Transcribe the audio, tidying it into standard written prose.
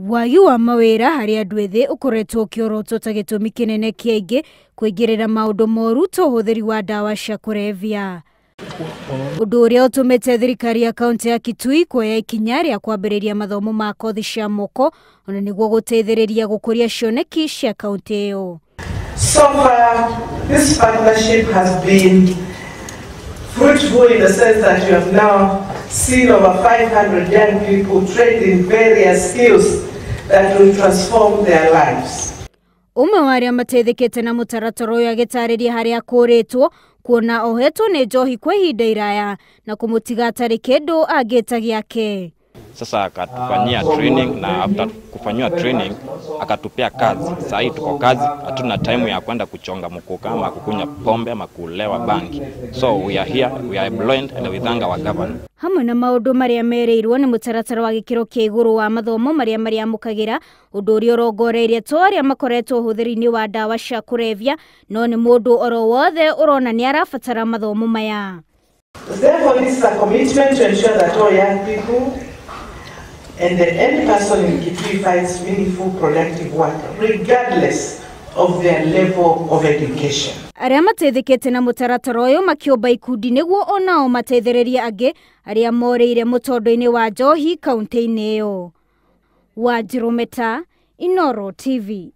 Wagi wa mawira hari andu ethi ukoretwo kiorotwo ta gitumi kinene kiaingi kuingirira maundu moru ta uhuthiri wa ndawa cia kurebia. Undu uria utumite thirikari ya kaunti ya Kitui kuoya ikinya ria kwambiriria mathomo ma kothi cia moko ona niguo guteithiriria gukuria cioneki cia kaunti iyo. So far, this partnership has been fruitful in the sense that you have now seen over 500 young people trained in various skills that will transform their lives. Umwe wa aria mateithikite na mutaratara uyu agitariria haria akuritwo kuona ohetwo ni njohi kwa ihinda iraya na kumutiga atari kindu angita giake. Sasa akatufanyia training na after kufanywa training akatupea kazi. Sasa hii tuko kazi, hatuna time ya kwenda kuchonga moko ama kukunya pombe ama kulewa bangi. So we are here, we are blind and we thank our government. Hamwe na maundu maria mereirwo ni mutaratara wa gikiro kia iguru wa mathomo maria mukagira undu uria urongoreirie to aria makoretwo uhuthiri-ini wa ndawa cia kurebia no ni mundu oro wothe urona ni arabatara mathomo maya. Therefore, this is a commitment to ensure that all young people and any person in Kitui finds meaningful, productive work, regardless of their level of education. Aria mateithikite na mutaratara uyu makiomba ikundi niguo onao mateithiririe angi aria moreire mutondo-ini wa njohi kaunti-ini iyo. Wa Jirometa, Inooro TV.